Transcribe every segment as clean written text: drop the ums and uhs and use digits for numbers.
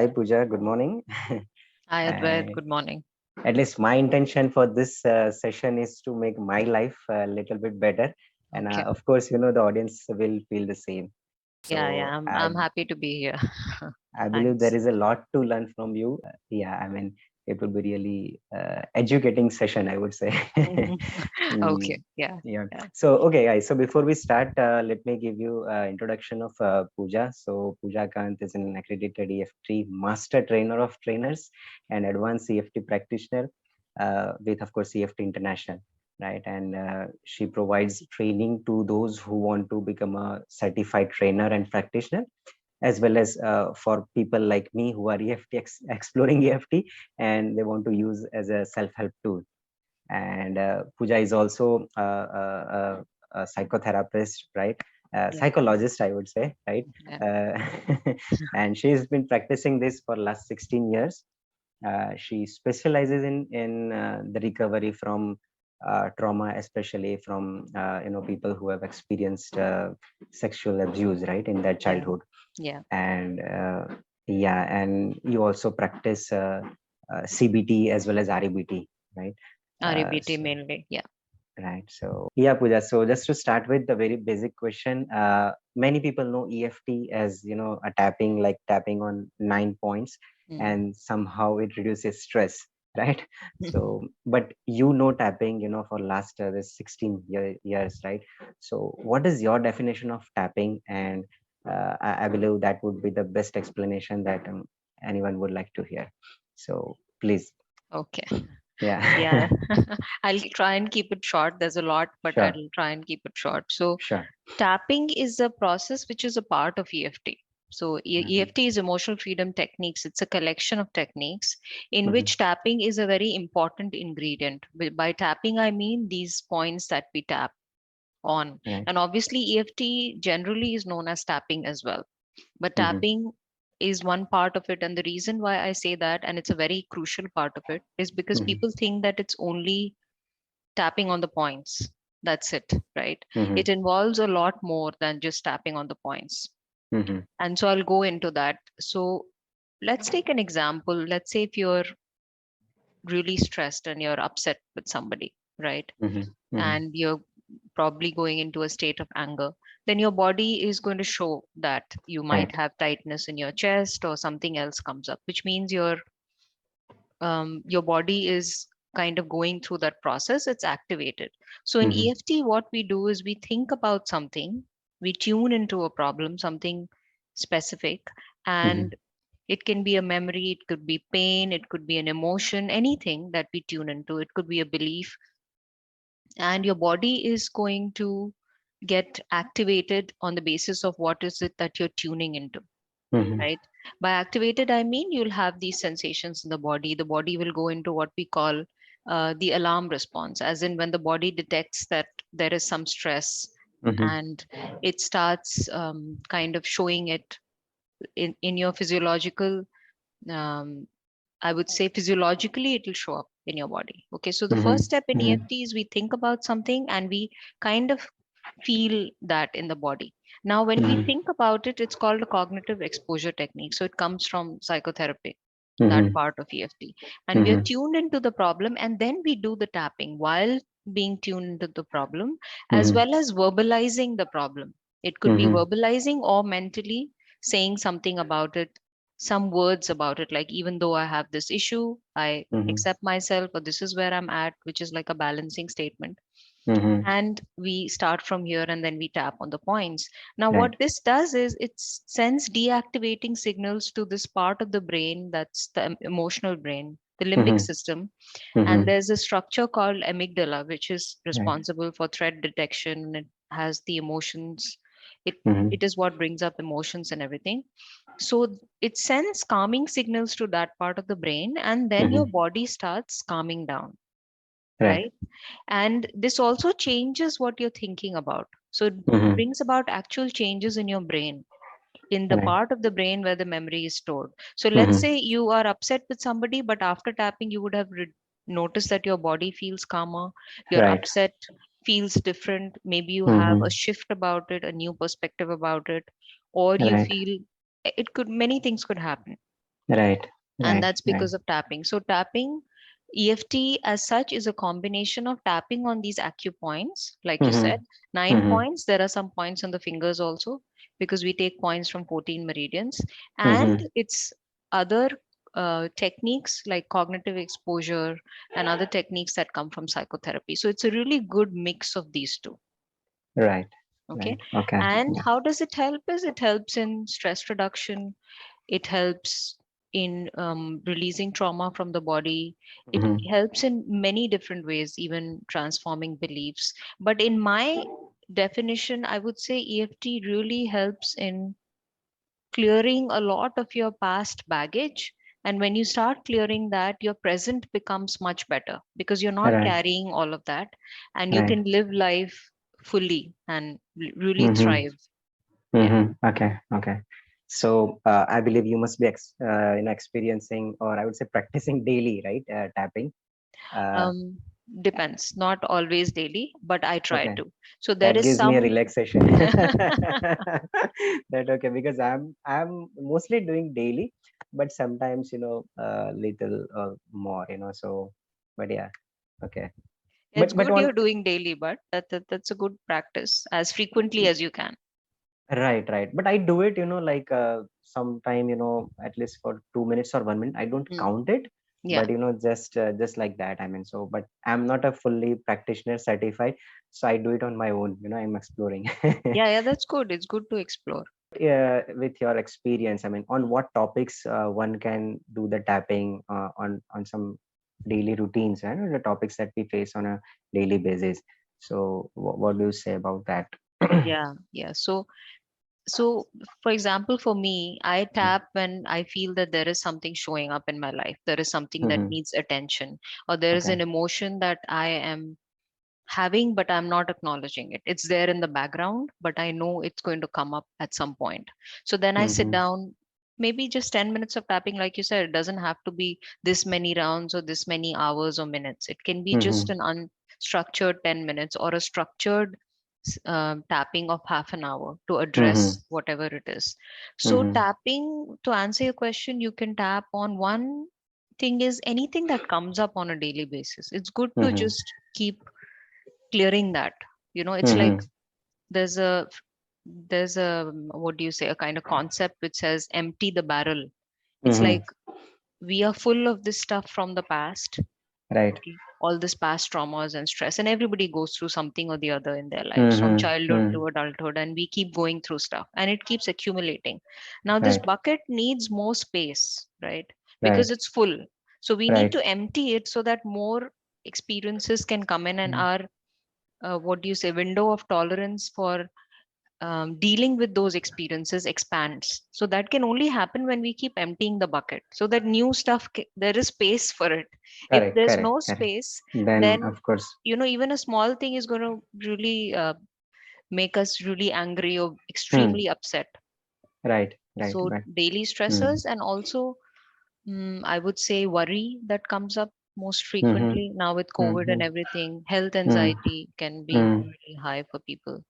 Hi Pooja, good morning. Hi, Advait. And Good morning. at least my intention for this session is to make my life a little bit better. And Okay. of course, the audience will feel the same. Yeah. So I'm happy to be here. I believe there Thanks. is a lot to learn from you. Yeah, I mean, it will be really educating session, I would say. Mhm. Okay. Mm, Yeah. yeah. Yeah. So, okay, guys. So before we start, let me give you introduction of Pooja. So Pooja Kant is an accredited EFT master trainer of trainers and advanced EFT practitioner with, of course, EFT International, right? And she provides training to those who want to become a certified trainer and practitioner, as well as for people like me who are exploring EFT and they want to use as a self-help tool. And Pooja is also a psychotherapist, right? Yeah. Psychologist, I would say, right? Yeah. Uh, and she's been practicing this for last 16 years. She specializes in the recovery from trauma, especially from people who have experienced sexual abuse, right, in their Yeah. childhood. Yeah. And yeah, and you also practice CBT as well as REBT, right? REBT So, mainly. Yeah. right. So, yeah, Pooja. So, just to start with the very basic question, many people know EFT as, a tapping, like tapping on 9 points, Mm. and somehow it reduces stress, right? So, but tapping, for last this 16 years, right? So, what is your definition of tapping? And I believe that would be the best explanation that anyone would like to hear. So, please, Okay. yeah, Yeah. I'll try and keep it short. There's a lot, but sure, I'll try and keep it short. So, sure. tapping is a process which is a part of EFT. So, Hmm. EFT is emotional freedom techniques. It's a collection of techniques in Hmm. which tapping is a very important ingredient. By tapping, I mean these points that we tap on. Right. And obviously, EFT generally is known as tapping as well. But Hmm. tapping is one part of it. And the reason why I say that, and it's a very crucial part of it, is because Hmm. people think that it's only tapping on the points. That's it, right? Hmm. It involves a lot more than just tapping on the points. Hmm. And so I'll go into that. So let's take an example. Let's say if you're really stressed and you're upset with somebody, right? Hmm. Hmm. And you're probably going into a state of anger, then your body is going to show that you might Right. have tightness in your chest or something else comes up, which means your body is kind of going through that process. It's activated. So in Hmm. EFT, what we do is we think about something, we tune into a problem, something specific, Hmm. and it can be a memory, it could be pain, it could be an emotion, anything that we tune into. It could be a belief, and your body is going to get activated on the basis of what is it that you're tuning into, Hmm. right? By activated, I mean you'll have these sensations in the body. The body will go into what we call the alarm response, as in when the body detects that there is some stress, Hmm. and it starts kind of showing it in your physiological, um, I would say physiologically, it will show up in your body. Okay, so the first Hmm. step in Hmm. EFT is we think about something and we kind of feel that in the body. Now, when we Hmm. think about it, it's called a cognitive exposure technique. So it comes from psychotherapy, that Hmm. part of EFT. And we are Hmm. tuned into the problem, and then we do the tapping while being tuned into the problem, as Hmm. well as verbalizing the problem. It could be Hmm. verbalizing or mentally saying something about it, some words about it, like, even though I have this issue, I Hmm. accept myself, or this is where I'm at, which is like a balancing statement. Hmm. And we start from here and then we tap on the points. Now Right. what this does is it sends deactivating signals to this part of the brain, that's the emotional brain, the limbic Hmm. system. And Hmm. there's a structure called amygdala, which is Right. responsible for threat detection. It has the emotions, it Hmm. it is what brings up emotions and everything. So it sends calming signals to that part of the brain, and then your Hmm. body starts calming down, Right. right? And this also changes what you're thinking about. So it Hmm. brings about actual changes in your brain, in the Right. part of the brain where the memory is stored. So let's Hmm. say you are upset with somebody, but after tapping, you would have noticed that your body feels calmer, your Right. upset feels different. Maybe you have a Hmm. shift about it, a new perspective about it, or you Right. feel it could, many things could happen. Right. and Right. that's Right. because of tapping. So tapping, EFT as such is a combination of tapping on these acupoints, like you Mm-hmm. said, 9 points. There are some points on the fingers also, because we take points from 14 meridians, and Mm-hmm. it's other techniques like cognitive exposure and other techniques that come from psychotherapy. So it's a really good mix of these two. Right. Okay. Right. Okay. And how does it help? Is it helps in stress reduction, it helps in releasing trauma from the body, it Mm-hmm. helps in many different ways, even transforming beliefs. But in my definition, I would say EFT really helps in clearing a lot of your past baggage. And when you start clearing that, your present becomes much better because you're not Right. carrying all of that, and you Right. can live life fully and really Mm-hmm. thrive. Yeah. Mm-hmm. Okay. Okay. So I believe you must be experiencing, or I would say practicing daily, right? Tapping. Uh, Um, Depends, not always daily, but I try okay. to. So there That is gives me a some, relaxation. That okay, because I'm mostly doing daily, but sometimes little more, so but yeah, okay. it's But good on you're doing daily, but that's a good practice as frequently as you can. right, right. But I do it, like sometime, at least for 2 minutes or 1 minute. I don't Mm. count it, Yeah. but just like that. I mean, so but I'm not a fully practitioner certified, so I do it on my own. I'm exploring. Yeah, yeah, that's good. It's good to explore. With your experience, I mean, on what topics one can do the tapping on some daily routines and the topics that we face on a daily basis. So, what do you say about that? Yeah, yeah. So for example, for me, I tap when I feel that there is something showing up in my life. There is something that Hmm. needs attention, or there is Okay. an emotion that I am having, but I'm not acknowledging it. It's there in the background, but I know it's going to come up at some point. So then I sit Hmm. down, maybe just 10 minutes of tapping, like you said, it doesn't have to be this many rounds or this many hours or minutes. It can be just Hmm. an unstructured 10 minutes or a structured tapping of half an hour to Hmm. address whatever it is. So, Hmm. tapping, to answer your question, you can tap on one thing is anything that comes up on a daily basis. It's good to Hmm. just keep clearing that. It's like Hmm. there's a what do you say, a kind of concept which says empty the barrel. It's Hmm. like we are full of this stuff from the past. Right. Okay, all this past traumas and stress, and everybody goes through something or the other in their lives from Hmm. childhood Hmm. to adulthood, and we keep going through stuff and it keeps accumulating. Now this Right. bucket needs more space, right? Because Right. it's full. So we need Right. to empty it so that more experiences can come in, and Mm. our what do you say, window of tolerance for dealing with those experiences expands. So that can only happen when we keep emptying the bucket so that new stuff, there is space for it. If Correct. there's Correct. no Correct. space, Then, then of course. even a small thing is going to really make us really angry or Hmm. extremely upset. Right. Right. So Right. daily Hmm. stressors, and also I would say worry that comes up most Hmm. frequently now with COVID Hmm. and everything. Health Hmm. anxiety can be Hmm. really high for people.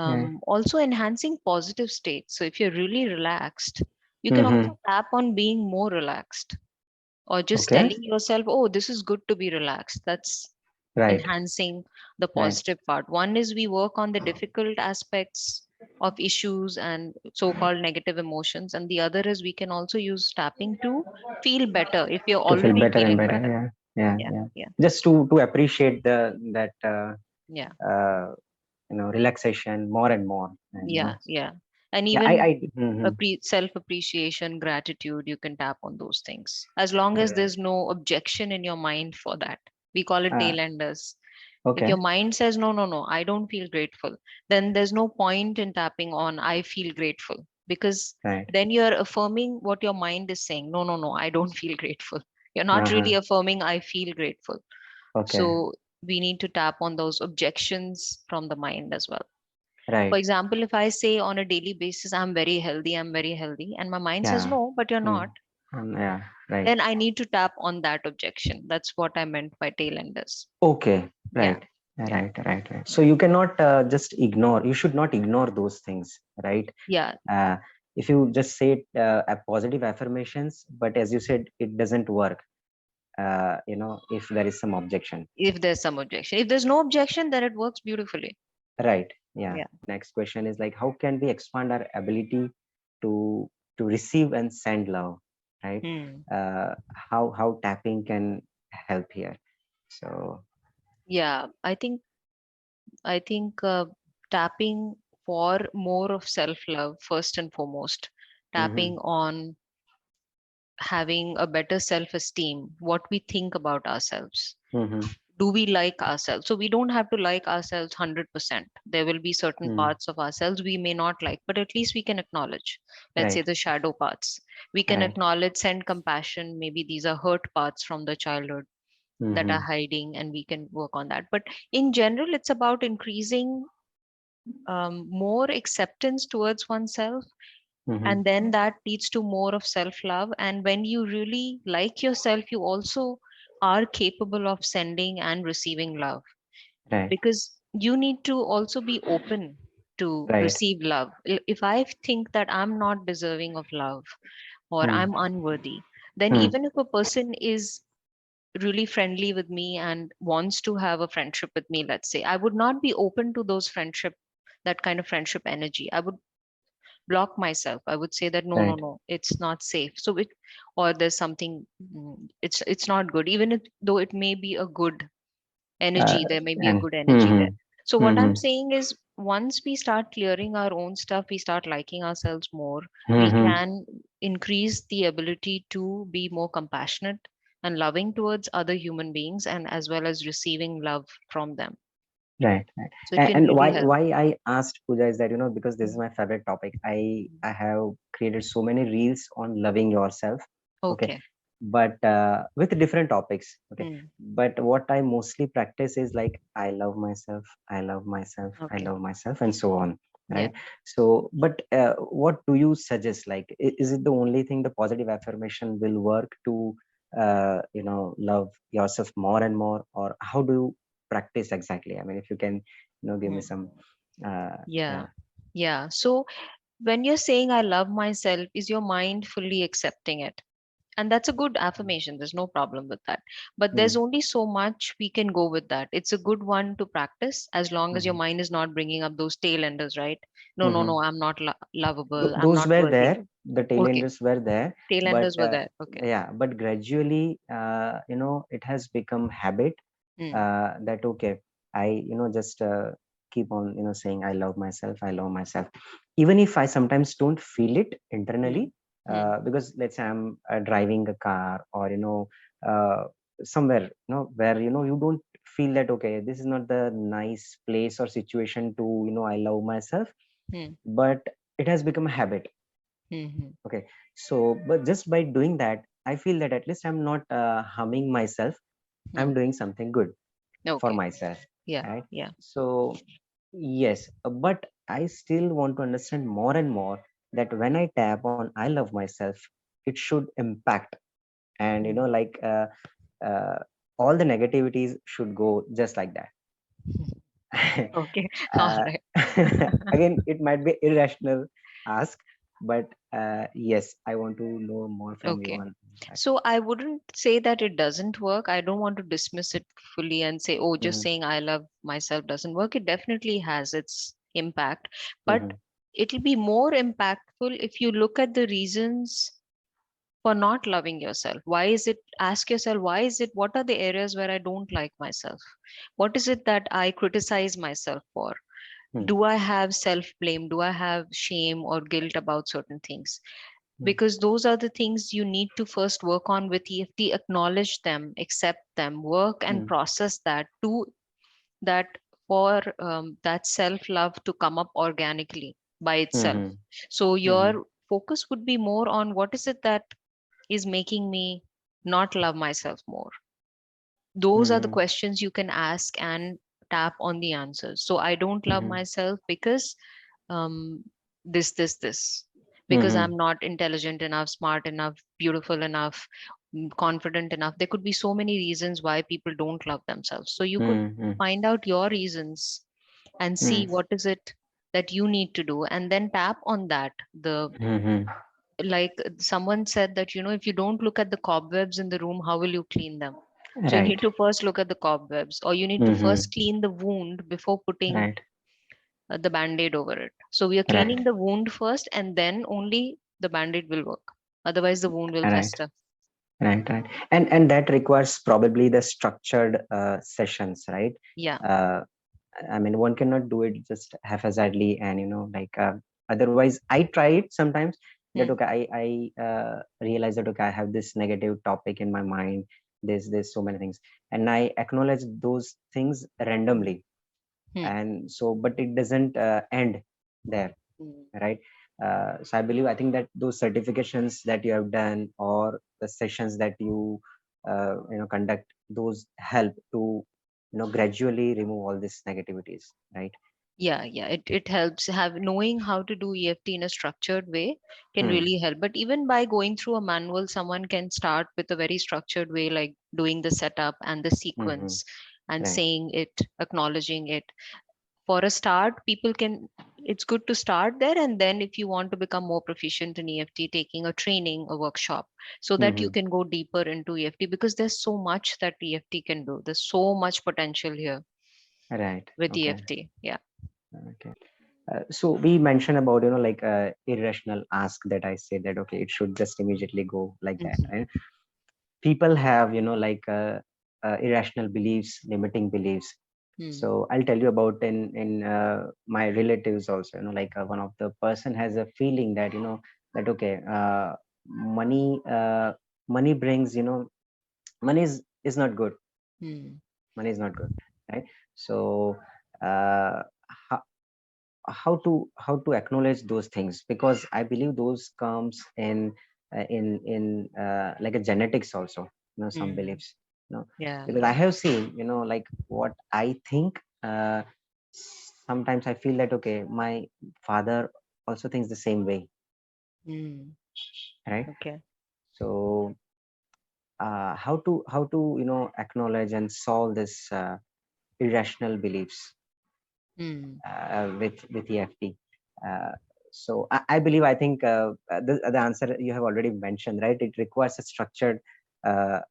Yeah. Also enhancing positive states. So if you're really relaxed, you can Hmm. also tap on being more relaxed, or just Okay. telling yourself, oh, this is good to be relaxed. That's Right. enhancing the Right. positive part. One is we work on the difficult aspects of issues and so-called negative emotions, and the other is we can also use tapping to feel better if you're To feel already better and feeling better. better. Yeah. Yeah. Yeah, Yeah. yeah, Just to appreciate that yeah, uh, relaxation more and more, and yeah, yeah. And yeah. I. even Mhm. self appreciation, gratitude, you can tap on those things as long as Right. there's no objection in your mind for that. We call it Uh, tail enders. If your okay. mind says, no, no, no, I don't feel grateful, then there's no point in tapping on, I feel grateful, because Right. then you're affirming what your mind is saying. No, no, no, I don't feel grateful. You're not really Uh-huh. affirming, I feel grateful. Okay. So we need to tap on those objections from the mind as well. For Right. example, if I say on a daily basis, I'm very healthy, and my mind says, Yeah. no, but you're Hmm. not, Yeah. Right. then I need to tap on that objection. That's what I meant by tail enders. Okay, Yeah, right, yeah, right, right, right. So you cannot just ignore. You should not ignore those things, right? yeah. Uh, if you just say a positive affirmations, but as you said, it doesn't work, if there is some objection. If there's some objection, if there's no objection, then it works beautifully. Right. Yeah. Yeah. Next question is like, how can we expand our ability to receive and send love? Right. Hmm. How tapping can help here? So. Yeah, I think tapping for more of self love first and foremost, Mm-hmm, tapping on having a better self esteem, what we think about ourselves. mm-hmm, Do we like ourselves? So we don't have to like ourselves 100%. There will be certain mm, parts of ourselves we may not like, but at least we can acknowledge, let's say right. the shadow parts. We can Right. acknowledge, send compassion. Maybe these are hurt parts from the childhood that are Mm-hmm, hiding, and we can work on that. But in general, it's about increasing more acceptance towards oneself, mm-hmm, and then that leads to more of self love. And when you really like yourself, you also are capable of sending and receiving love, right. because you need to also be open to Right. receive love. If I think that I'm not deserving of love or Mm, I'm unworthy, then mm, even if a person is really friendly with me and wants to have a friendship with me, let's say, I would not be open to those friendship, that kind of friendship energy. I would block myself. I would say that no, no, right. no, it's not safe. So it, or there's something, it's not good, even if though it may be a good Uh, energy, there may be a and good energy mm-hmm, there. So what I'm mm-hmm, saying is, once we start clearing our own stuff, we start liking ourselves more, we mm-hmm, can increase the ability to be more compassionate and loving towards other human beings, and as well as receiving love from them. right. Right. So it can And really help. why I asked Pooja is that, because this is my favorite topic. I have created so many reels on loving yourself. Okay. Okay. But with different topics. Okay. Hmm. But what I mostly practice is like, I love myself, I love myself, I Okay. love myself, and so on. Yeah. Right. So, but what do you suggest? Like, is it the only thing, the positive affirmation will work to love yourself more and more, or how do you practice exactly? I mean, if you can, give me Hmm. some Yeah. yeah. Yeah. So when you're saying I love myself, is your mind fully accepting it? And that's a good affirmation. There's no problem with that. But there's Mm, only so much we can go with that. It's a good one to practice as long as your mhm, mind is not bringing up those tail enders, right? No, no, mhm. no, I'm not lovable. I'm Those not were worthy. there, the Okay. tailenders were there, Tail but enders were there. Okay. yeah, but gradually, it has become habit, Hmm. that okay, I just keep on saying I love myself, I love myself, even if I sometimes don't feel it Hmm. internally, Hmm. because let's say I'm driving a car, or uh, somewhere, where you don't feel that okay, this is not the nice place or situation to I love myself, Hmm. but it has become a habit. Hmm. Hmm. Okay. So but just by doing that, I feel that at least I'm not harming myself, I'm Hmm. doing something good for Okay. myself. Yeah. Right. Yeah. So yes, but I still want to understand more and more that when I tap on I love myself, it should impact, and Hmm. like uh, all the negativities should go just like that. Okay. All uh, right. Again, it might be irrational ask, but yes, I want to know more from you Okay. on that. So I wouldn't say that it doesn't work. I don't want to dismiss it fully and say, oh, just Mm-hmm, saying I love myself doesn't work. It definitely has its impact, but mm-hmm, it'll be more impactful if you look at the reasons for not loving yourself. Why is it? Ask yourself, why is it? What are the areas where I don't like myself? What is it that I criticize myself for? Do I have self blame? Do I have shame or guilt about certain things? Because those are the things you need to first work on with EFT, acknowledge them, accept them, work and mm-hmm, process that to that for that self love to come up organically by itself. mm-hmm, So mm-hmm, your focus would be more on what is it that is making me not love myself more. Those are the mm-hmm, questions you can ask and tap on the answers. So I don't love mm-hmm, myself because um, this, because mm-hmm, I'm not intelligent enough, smart enough, beautiful enough, confident enough. There could be so many reasons why people don't love themselves. So you could mm-hmm, find out your reasons and see mm-hmm. what is it. that you need to do, and then tap on that. The Mm-hmm. Like someone said that, if you don't look at the cobwebs in the room, how will you clean them? So you need Right. to first look at the cobwebs, or you need to Mm-hmm. first clean the wound before putting Right. the band-aid over it. So we are cleaning Right. the wound first, and then only the band-aid will work. Otherwise, the wound will Right. fester. Right. Right. And that requires probably the structured sessions, right? Yeah. Uh, I mean, one cannot do it just haphazardly, and otherwise, I try it sometimes. That Hmm. okay, I realize that okay, I have this negative topic in my mind. There's so many things, and I acknowledge those things Hmm. randomly, Hmm. and so, but it doesn't end there, Hmm. right? So I believe, I think that those certifications that you have done, or the sessions that you conduct, those help to gradually remove all these negativities, right? Yeah, yeah. It helps. Have knowing how to do EFT in a structured way can Hmm. really help. But even by going through a manual, someone can start with a very structured way, like doing the setup and the Mm-hmm. sequence and Right. saying it, acknowledging it. For a start, people can, it's good to start there. And then if you want to become more proficient in EFT, taking a training, a workshop, so that you Mm-hmm. can go deeper into EFT, because there's so much that EFT can do. There's so much potential here Right. with Okay. EFT. Yeah. Okay. So we mentioned about like irrational ask, that I say that okay, it should just immediately go like that, Mhm. right? People have like irrational beliefs, limiting beliefs. Mm. So I'll tell you about in my relatives also, like one of the person has a feeling that that okay, money money brings, money is not good, Mm. money is not good, right? So uh, how, how to acknowledge those things, because I believe those comes in like a genetics also, some Mm. beliefs, Yeah, because I yeah. have seen, like what I think, sometimes I feel that okay, my father also thinks the same way, Mm. right? Okay. So how to acknowledge and solve this irrational beliefs Mm. with EFT. Uh, so I believe, I think the answer you have already mentioned, right? It requires a structured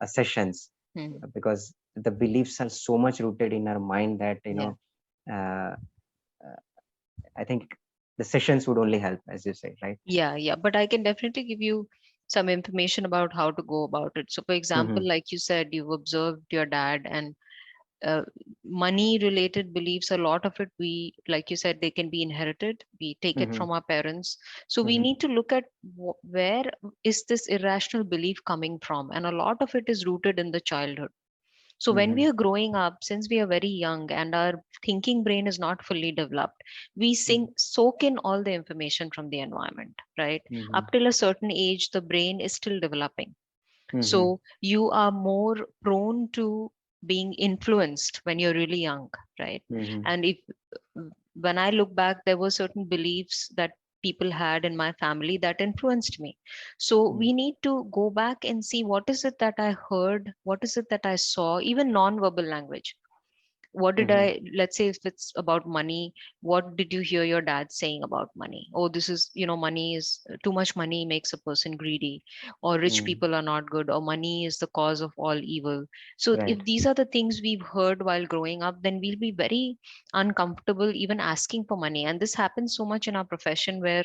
sessions, Mm. because the beliefs are so much rooted in our mind that Yeah. uh, uh, I think the sessions would only help, as you say, right? Yeah, yeah. But I can definitely give you some information about how to go about it. So, for Mm-hmm, example, like you said, you've observed your dad, and uh, money related beliefs, a lot of it, we, like you said, they can be inherited. We take it mm-hmm, from our parents. So we mm-hmm, need to look at where is this irrational belief coming from, and a lot of it is rooted in the childhood. So when mm-hmm, we are growing up, since we are very young and our thinking brain is not fully developed, we soak in all the information from the environment, right? mm-hmm, Up till a certain age, the brain is still developing. mm-hmm, So you are more prone to being influenced when you're really young, right? mm-hmm, And if when I look back, there were certain beliefs that people had in my family that influenced me. So we need to go back and see what is it that I heard, what is it that I saw, even non-verbal language. What did mm-hmm, I, let's say if it's about money, what did you hear your dad saying about money? Oh, this is, money is too much, money makes a person greedy, or rich mm, people are not good, or money is the cause of all evil. So right. if these are the things we've heard while growing up, then we'll be very uncomfortable even asking for money. And this happens so much in our profession, where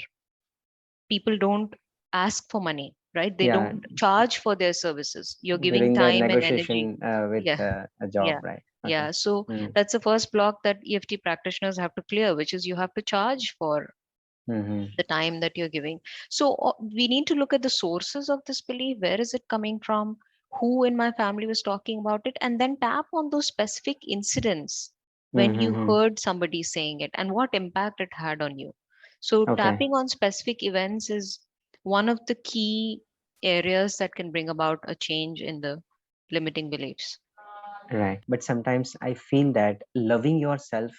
people don't ask for money, right? They Yeah, don't charge for their services. You're giving during the time and energy. negotiation with Yeah. a job, Yeah. right? Okay. Yeah. So Mm, that's the first block that EFT practitioners have to clear, which is you have to charge for mm-hmm, the time that you're giving. So we need to look at the sources of this belief. Where is it coming from? Who in my family was talking about it? And then tap on those specific incidents when you mm-hmm. heard somebody saying it and what impact it had on you. So Okay. tapping on specific events is one of the key areas that can bring about a change in the limiting beliefs. Right. But sometimes I feel that loving yourself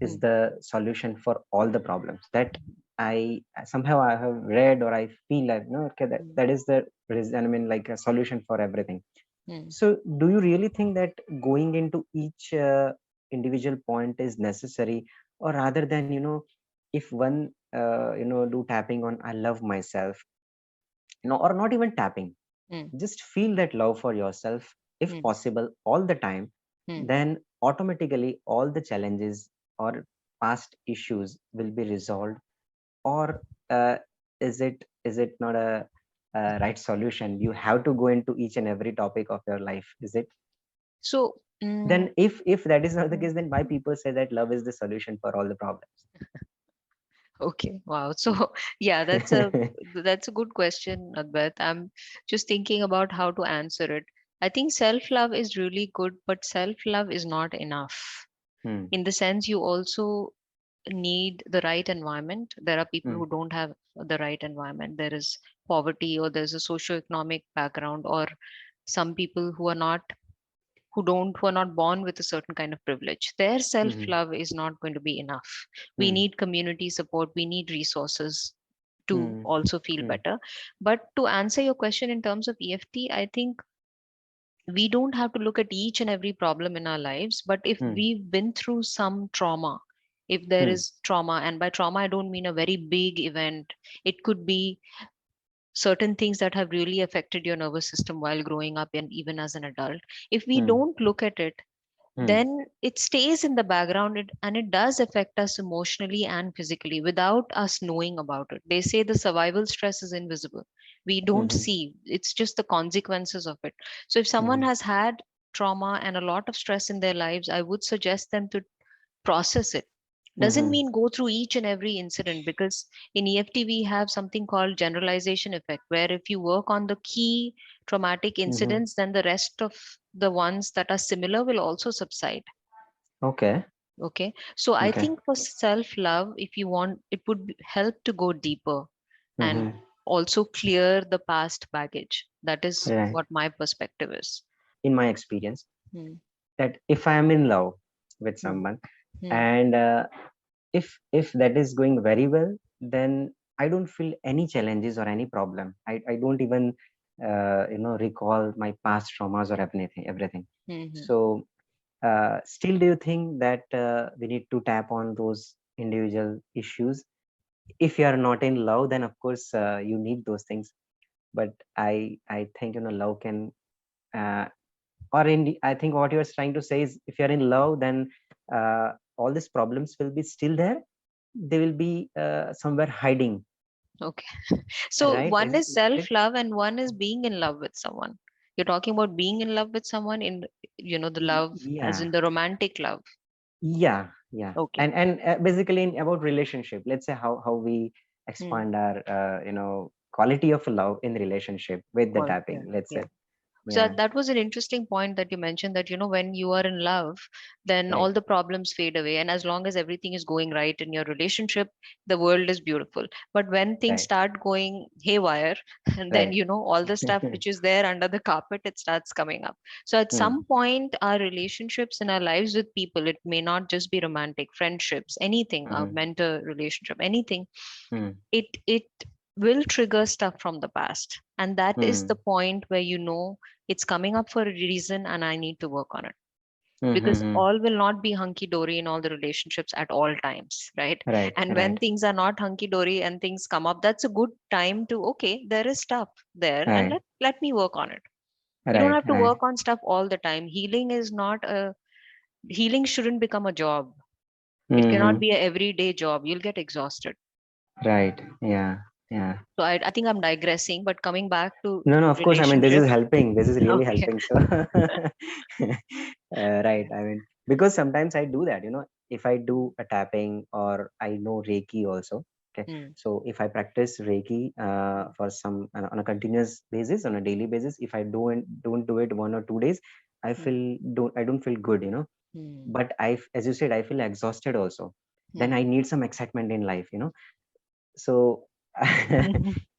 is Hmm. the solution for all the problems. That I somehow I have read, or I feel like, no, okay, Hmm. that is the reason, I mean, like a solution for everything. Hmm. So do you really think that going into each individual point is necessary, or rather than, if one do tapping on I love myself, or not even tapping, mm, just feel that love for yourself if mm, possible all the time, mm. then automatically all the challenges or past issues will be resolved. Or is it not a right solution? You have to go into each and every topic of your life, is it? So, Then if that is not the mm, case, then why people say that love is the solution for all the problems? okay, wow. So, yeah, that's a good question, Advait. I'm just thinking about how to answer it. I think self-love is really good, but self-love is not enough. Hmm. In the sense, you also need the right environment. There are people Hmm. who don't have the right environment. There is poverty, or there's a socio-economic background, or some people who are not born with a certain kind of privilege. Their self Hmm. love is not going to be enough. We Hmm. need community support, we need resources to Hmm. also feel Hmm. better. But to answer your question in terms of EFT, I think we don't have to look at each and every problem in our lives, but if Hmm. we've been through some trauma, if there Hmm. is trauma, and by trauma I don't mean a very big event, it could be certain things that have really affected your nervous system while growing up and even as an adult. If we Hmm. don't look at it, Hmm. then it stays in the background, and it does affect us emotionally and physically without us knowing about it. They say the survival stress is invisible. We don't Hmm. see, it's just the consequences of it. So if someone Hmm. has had trauma and a lot of stress in their lives, I would suggest them to process it. Doesn't Hmm. mean go through each and every incident, because in EFT we have something called generalization effect, where if you work on the key traumatic Hmm. incidents, then the rest of the ones that are similar will also subside. Okay. Okay. So I Okay. think for self love, if you want, it would help to go deeper and Hmm. also clear the past baggage. That is Right. what my perspective is. In my experience, Hmm. that if I am in love with Hmm. someone, Hmm. and if that is going very well, then I don't feel any challenges or any problem. I don't even recall my past traumas or everything. Hmm. So still, do you think that we need to tap on those individual issues? If you are not in love, then of course you need those things. But I think love can, uh, or in I think what you're trying to say is, if you're in love, then all these problems will be still there. They will be somewhere hiding, Okay. So right? one is Is it? self-love and one is being in love with someone. You're talking about being in love with someone in, the love as Yeah, in the romantic love. yeah. Okay. And basically about relationship, let's say how we Hmm. expand our quality of love in relationship with the Yeah. tapping, let's Yeah. say. So Yeah. that was an interesting point that you mentioned, that, when you are in love, then Right. all the problems fade away. And as long as everything is going right in your relationship, the world is beautiful. But when things Right. start going haywire, and then, Right. all the stuff which is there under the carpet, it starts coming up. So at Hmm. some point, our relationships in our lives with people, it may not just be romantic, friendships, anything, a Hmm. mentor relationship, anything, Hmm. it will trigger stuff from the past, and that is the Hmm. point where it's coming up for a reason and I need to work on it. Hmm. Hmm. Because Hmm. all will not be hunky dory in all the relationships at all times, right? Right. And when Right. things are not hunky dory and things come up, that's a good time to, okay, there is stuff there, and Right. let me work on it. You don't Right. have to Right. work on stuff all the time. Healing shouldn't become a job. It cannot Hmm. be a everyday job. You'll get exhausted. Right. Yeah. Yeah. So I think I'm digressing, but coming back to No, no, of course. I mean, this is relationships. helping. This is really Okay. helping. So, right. I mean, because sometimes I do that, if I do a tapping, or I know Reiki also. Okay. Mm, So if I practice Reiki for some on a continuous basis, on a daily basis, if I don't do it 1 or 2 days, mm, I don't feel good, mm, But as you said, I feel exhausted also. Then I mm. need some excitement in life, So,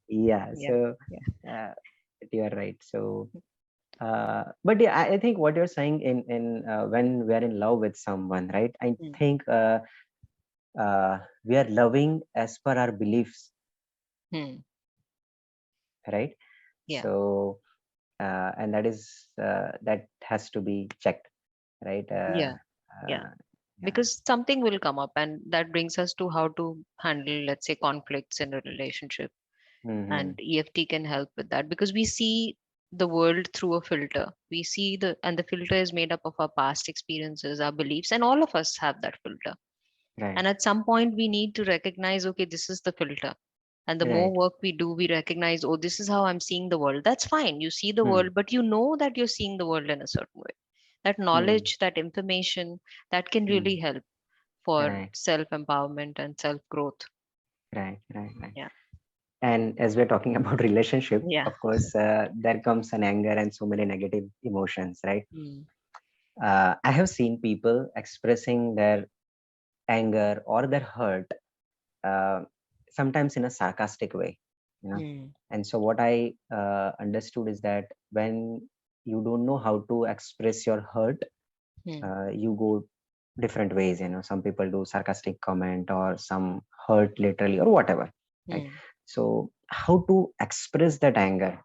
yeah. Yeah. So, Yeah. uh, you are right. So, but yeah, I think what you're saying in when we're in love with someone, right? I Mm, think we are loving as per our beliefs, mm. right? Yeah. So, and that has to be checked, right? Yeah. Yeah. Yeah. because something will come up, and that brings us to how to handle, let's say, conflicts in a relationship. Mm-hmm. And EFT can help with that, because we see the world through a filter. We see the filter is made up of our past experiences, our beliefs, and all of us have that filter. Right. And at some point we need to recognize, okay, this is the filter. And the more Right. work we do, we recognize, oh, this is how I'm seeing the world. That's fine, you see the Hmm. world, but you know that you're seeing the world in a certain way. That Hmm. knowledge, that information, that can Hmm. really help for Right. self empowerment and self growth. Right. Right. Right. Yeah. And as we're talking about relationship, Yeah. of course, there comes an anger and so many negative emotions, right? Mm. I have seen people expressing their anger or their hurt, uh, sometimes in a sarcastic way, you know. Mm. And so what I understood is that when you don't know how to express your hurt, Mm. you go different ways. You know, some people do sarcastic comment or some hurt literally or whatever, right? Mm. So how to express that anger,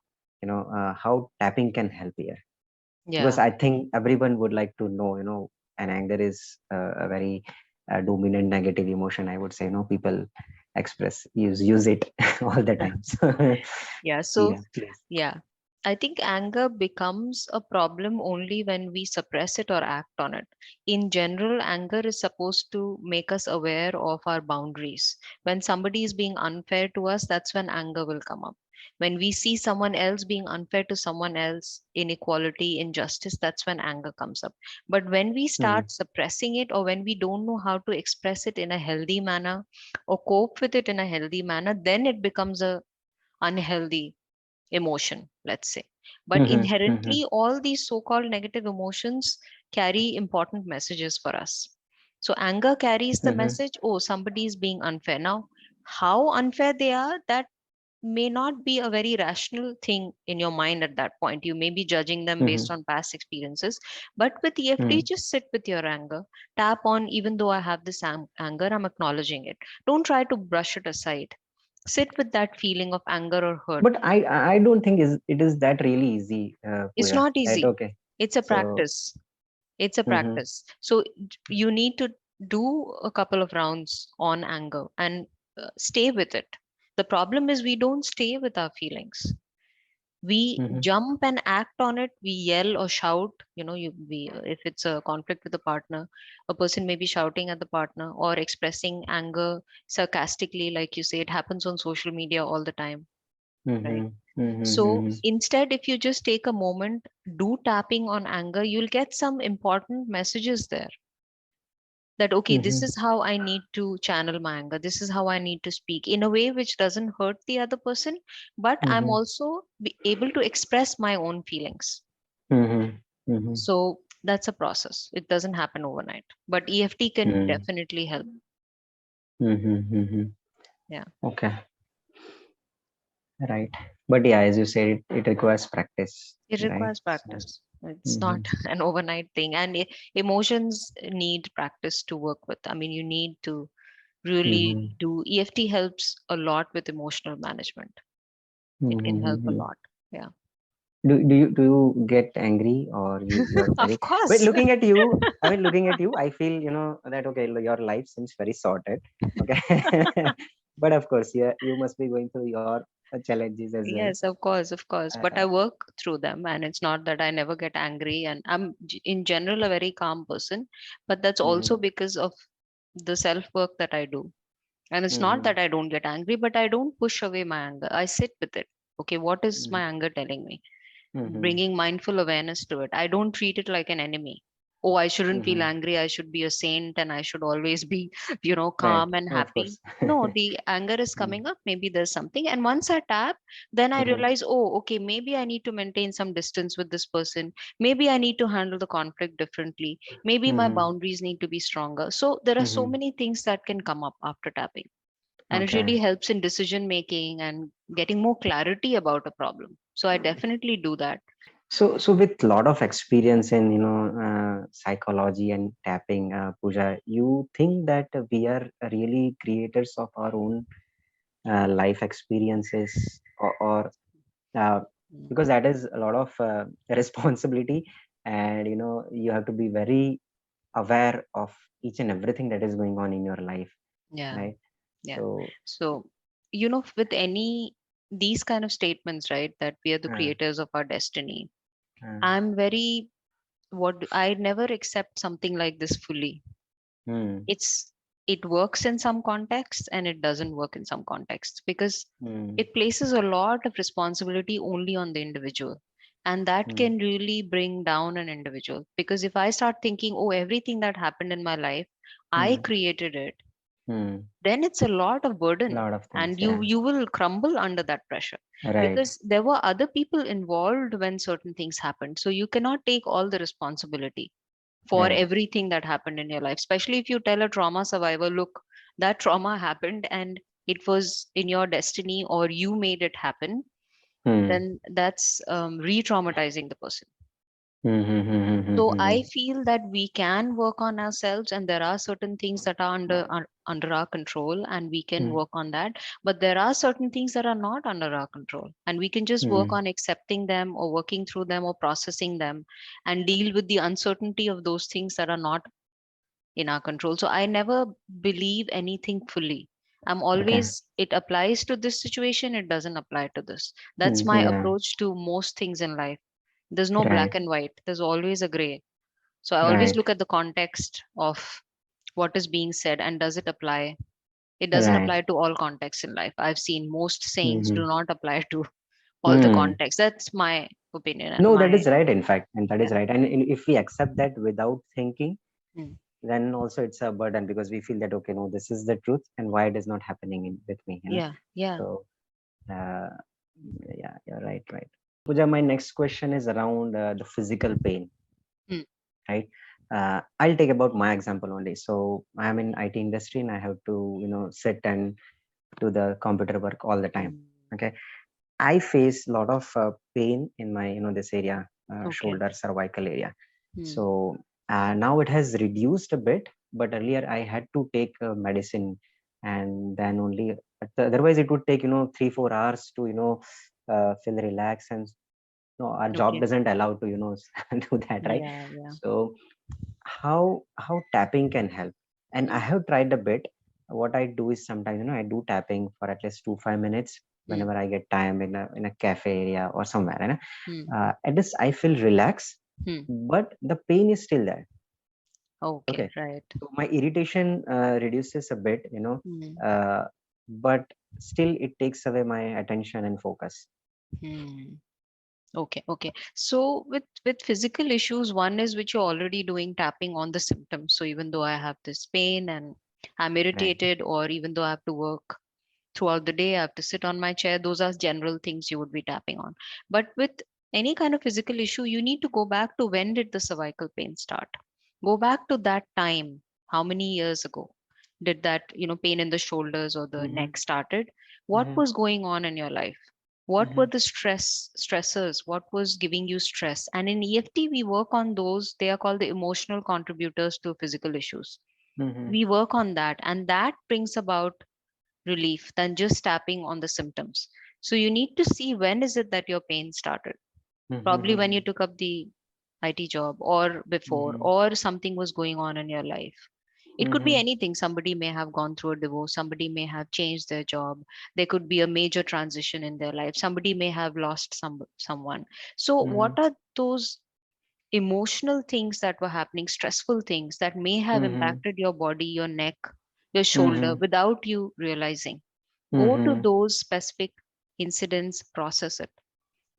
how tapping can help here, because Yeah. I think everyone would like to know, and anger is a very dominant negative emotion, I would say. People express, use it all the time. So Yeah. So, yeah, please. yeah, I think anger becomes a problem only when we suppress it or act on it. In general, anger is supposed to make us aware of our boundaries. When somebody is being unfair to us, that's when anger will come up. When we see someone else being unfair to someone else, inequality, injustice, that's when anger comes up. But when we Hmm. start suppressing it, or when we don't know how to express it in a healthy manner or cope with it in a healthy manner, then it becomes a unhealthy emotion, let's say. But Hmm. Hmm. inherently, all these so called negative emotions carry important messages for us. So, anger carries the Hmm. message, oh, somebody is being unfair. Now, how unfair they are, that may not be a very rational thing in your mind at that point. You may be judging them based Hmm. on past experiences. But with EFT, Hmm. just sit with your anger. Tap on, even though I have this anger, I'm acknowledging it. Don't try to brush it aside. Sit with that feeling of anger or hurt. But I don't think it is that really easy, It's Pooja, not right? easy. Okay. It's a So practice. It's a hmm. practice. So you need to do a couple of rounds on anger and stay with it. The problem is we don't stay with our feelings. We Hmm. jump and act on it. We yell or shout. If it's a conflict with a partner, a person may be shouting at the partner or expressing anger sarcastically, like you say. It happens on social media all the time, right? Hmm. So Hmm. instead, if you just take a moment, do tapping on anger, you'll get some important messages there, that, okay, this Hmm. is how I need to channel my anger. This is how I need to speak in a way which doesn't hurt the other person, but I'm Hmm. also be able to express my own feelings. Hmm. Hmm. So that's a process. It doesn't happen overnight, but EFT can Hmm. definitely help. Hmm. Hmm. Yeah. Okay, right. But yeah, as you said, it requires practice, It right? requires So. practice. It's Hmm. not an overnight thing. And emotions need practice to work with. I mean, you need to really Hmm. do. EFT helps a lot with emotional management. It can help a Hmm. lot. Yeah. Do you get angry, or you're very, Of but course. looking at you, I mean, looking at you, I feel, that okay, your life seems very sorted. Okay. But of course, yeah, you must be going through your challenges as well. Yes, of course, of course. But I uh, work through them, and it's not that I never get angry. And I'm in general a very calm person, but that's also mm-hmm, because of the self work that I do. And it's not mm-hmm, that I don't get angry, but I don't push away my anger. I sit with it. Okay, what is mm-hmm, my anger telling me? mm-hmm, Bringing mindful awareness to it. I don't treat it like an enemy. Oh, I shouldn't feel mm-hmm. angry. I should be a saint and I should always be, Right, calm and of happy. course. No, the anger is Mm-hmm, coming up. Maybe there's something. And once I tap, then I mm-hmm, realize, oh, okay, maybe I need to maintain some distance with this person. Maybe I need to handle the conflict differently. Maybe my mm-hmm, boundaries need to be stronger. So there are so mm-hmm. many things that can come up after tapping. And it Okay. really helps in decision making and getting more clarity about a problem. So I definitely do that. So with lot of experience in, psychology and tapping, Pooja, you think that we are really creators of our own life experiences, or uh, Mm. because that is a lot of responsibility, and you have to be very aware of each and everything that is going on in your life, Yeah. right? Yeah. So So, with any these kind of statements, right, that we are the uh, creators of our destiny, uh, I'm very, I never accept something like this fully. hmm, It works in some contexts and it doesn't work in some contexts, because hmm, it places a lot of responsibility only on the individual. And that hmm, can really bring down an individual, because if I start thinking, oh, everything that happened in my life, I hmm, created it, hmm. then it's a lot of burden, Lot of things, and you yeah. you will crumble under that pressure, Right, because there were other people involved when certain things happened, so you cannot take all the responsibility for right. everything that happened in your life, especially if you tell a trauma survivor, look, that trauma happened and it was in your destiny or you made it happen. Hmm. Then that's re-traumatizing the person. Hmm, hmm, hmm, hmm, hmm, So hmm, hmm. I feel that we can work on ourselves, and there are certain things that are under our control, and we can Hmm, work on that. But there are certain things that are not under our control, and we can just work hmm. on accepting them or working through them or processing them, and deal with the uncertainty of those things that are not in our control. So I never believe anything fully. I'm Okay. always, it applies to this situation, it doesn't apply to this. That's Hmm, my yeah. approach to most things in life. There's no black Right, and white, there's always a gray. So I always right, look at the context of what is being said and does it apply. It doesn't right. apply to all contexts in life. I've seen most sayings Hmm, do not apply to all the hmm. contexts. That's my opinion and No, that my, is right, in fact, and that is yeah. right. And if we accept that without thinking, Mm. then also it's a burden because we feel that, okay, no, this is the truth, and why it is not happening with me, you know? Yeah, yeah. So, uh, yeah, you're right, right. Pooja, my next question is around the physical pain, Mm. right? I'll take about my example only. So I'm in IT industry and I have to, sit and do the computer work all the time. Mm. Okay. I face a lot of pain in my, this area, Okay. shoulder, cervical area. Mm. So now it has reduced a bit, but earlier I had to take medicine, and then only, otherwise it would take, 3, 4 hours to, feel relax. And no, our job Okay. doesn't allow to, do that, right? Yeah, yeah. So how tapping can help? And I Mm. have tried a bit. What I do is sometimes, I do tapping for at least 2, 5 minutes Mm. whenever I get time in a cafe area or somewhere, you know. Mm. At least I feel relaxed, Mm. but the pain is still there. Okay, Okay. right. So my irritation reduces a bit, Mm. uh, but still it takes away my attention and focus. Mm. Okay, okay. So with physical issues, one is which you're already doing, tapping on the symptoms. So even though I have this pain and I'm Right. irritated, or even though I have to work throughout the day, I have to sit on my chair, those are general things you would be tapping on. But with any kind of physical issue, you need to go back to when did the cervical pain start? Go back to that time. How many years ago did that, pain in the shoulders or the Mm-hmm. neck started? What Mm-hmm. was going on in your life? What Mm-hmm. were the stressors? What was giving you stress? And in EFT, we work on those. They are called the emotional contributors to physical issues. Mm-hmm. We work on that, and that brings about relief than just tapping on the symptoms. So you need to see when is it that your pain started. Probably when you Mm-hmm. took up the IT job, or before, Mm-hmm. or something was going on in your life. It could be Mm-hmm. anything. Somebody may have gone through a divorce, somebody may have changed their job, there could be a major transition in their life, somebody may have lost someone. So what Mm-hmm. are those emotional things that were happening, stressful things that may have Mm-hmm. impacted your body, your neck, your shoulder Mm-hmm. without you realizing? Go to Mm-hmm. those specific incidents, process it.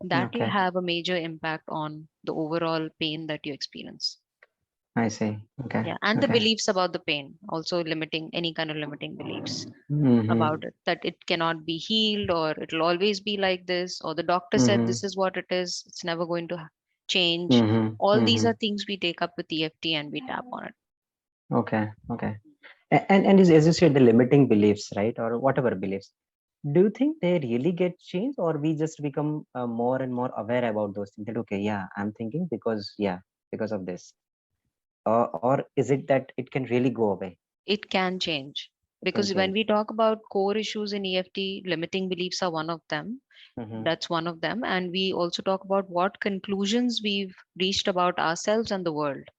That will Okay, have a major impact on the overall pain that you experience. I see. Okay, Yeah, and the okay. beliefs about the pain, also limiting, any kind of limiting beliefs Mm-hmm. about it, that it cannot be healed, or it'll always be like this, or the doctor said Mm-hmm. this is what it is, it's never going to change. Mm-hmm. All these Mm-hmm. are things we take up with EFT and we tap on it. Okay, okay. And as you said, the limiting beliefs, right, or whatever beliefs, do you think they really get changed, or we just become more and more aware about those things? That okay, yeah, I'm thinking because yeah, because of this, or is it that it can really go away? It can change, It can because when change. we talk about core issues in EFT, limiting beliefs are one of them. Mm-hmm. That's one of them. And we also talk about what conclusions we've reached about ourselves and the world.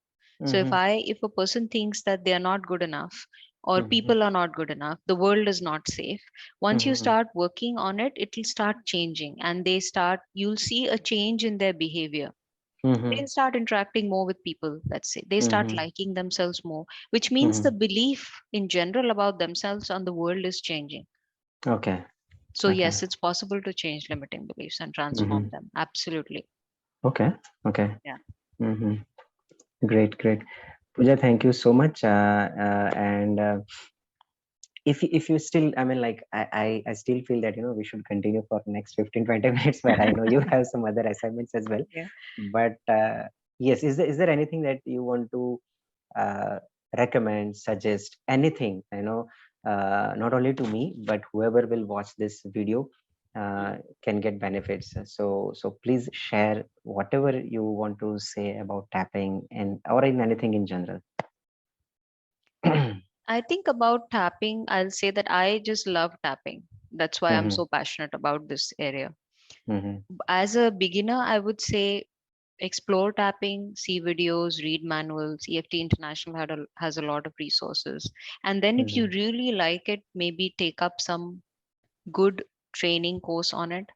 So Mm-hmm. if a person thinks that they are not good enough or Mm-hmm. people are not good enough, the world is not safe. Once you Mm-hmm. start working on it, it will start changing, and you'll see a change in their behavior. Mm-hmm. They start interacting more with people, let's say. They start Mm-hmm. liking themselves more, which means the Mm-hmm. belief in general about themselves and the world is changing. Okay. So, Okay. yes, it's possible to change limiting beliefs and transform Mm-hmm. them. Absolutely. Okay. Okay. Yeah. Mm-hmm. Great. Great. Pooja, thank you so much. And if you still, I mean, like I still feel that we should continue for next 15-20 minutes, but I know you have some other assignments as well. Yeah. But yes, is there anything that you want to uh, recommend, suggest, anything, not only to me but whoever will watch this video Mm. can get benefits. So please share whatever you want to say about tapping and or in anything in general. I think about tapping, I'll say that I just love tapping. That's why I'm Hmm. so passionate about this area. Hmm. As a beginner, I would say explore tapping, see videos, read manuals. EFT International has a lot of resources. And then if you Hmm. really like it, maybe take up some good training course on it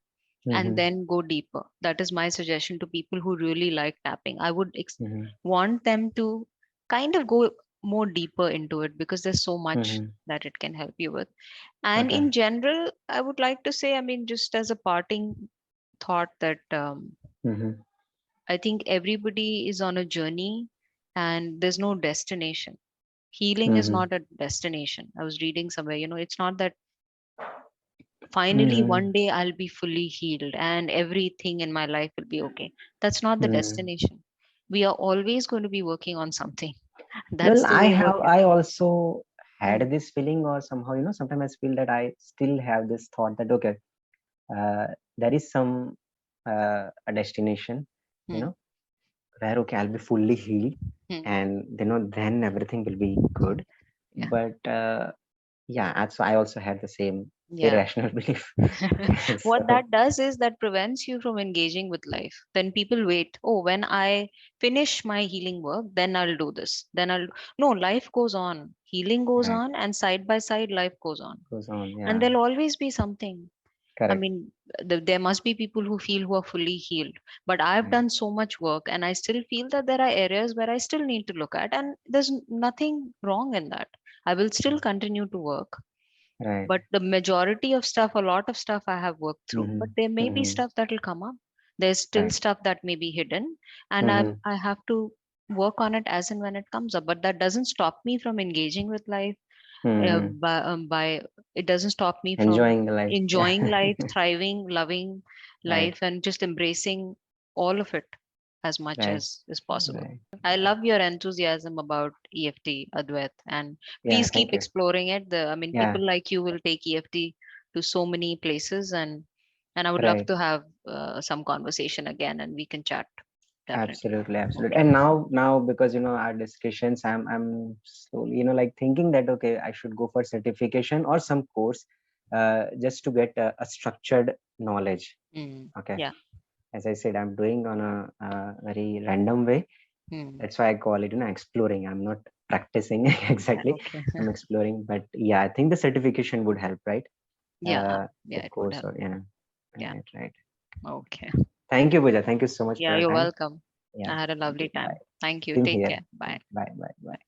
and Hmm. then go deeper. That is my suggestion to people who really like tapping. I would Hmm. want them to kind of go more deeper into it because there's so much Hmm. that it can help you with. And Okay. in general, I would like to say, I mean, just as a parting thought, that Hmm. I think everybody is on a journey and there's no destination. Healing is Hmm. not a destination. I was reading somewhere, it's not that finally Hmm. one day I'll be fully healed and everything in my life will be okay. That's not the Hmm. destination. We are always going to be working on something. Well, That's the way work is. I also had Hmm. this feeling, or somehow sometimes I feel that I still have this thought that okay, uh, there is some a destination, you Hmm. know where okay, I'll be fully healed, Hmm. and then everything will be good. Yeah. But yeah, so I also had the same Yeah. irrational belief. What So that does is that prevents you from engaging with life. Then people wait, oh, when I finish my healing work, then I'll do this. Then I'll. No, life goes on. Healing goes right, on, and side by side, life goes on. goes on, And yeah, there'll always be something. I correct, mean, there must be people who are fully healed. But I've right, done so much work, and I still feel that there are areas where I still need to look at, and there's nothing wrong in that. I will still continue to work, right. but the majority of stuff, a lot of stuff I have worked through, Mm-hmm. but there may be Mm-hmm. stuff that will come up. There's still Right. stuff that may be hidden, and I Mm-hmm. I have to work on it as and when it comes up. But that doesn't stop me from engaging with life. Mm-hmm. By it doesn't stop me from Enjoying the life, yeah. enjoying life, thriving, loving Right, life, and just embracing all of it as much right, as is possible. right. I love your enthusiasm about EFT, Advait, and Yeah, please thank keep you. exploring it. I mean, Yeah, people like you will take EFT to so many places, and I would love right. to have some conversation again, and we can chat definitely. Absolutely, absolutely. Okay. And now because our discussions, I'm slowly like thinking that okay, I should go for certification or some course, just to get a structured knowledge. Mm. Okay, Yeah. as I said, I'm doing on a very random way. Mm. That's why I call it exploring. I'm not practicing exactly. Okay. I'm exploring, but yeah, I think the certification would help, right? Yeah. The Yeah. It would course help. or yeah, Yeah. right, right. Okay. Thank you, Pooja. Thank you so much for Yeah, your you're time. welcome. Yeah, I had a thank lovely you. Bye. time. Thank you. Same Take here. care. Bye. Bye, bye, bye.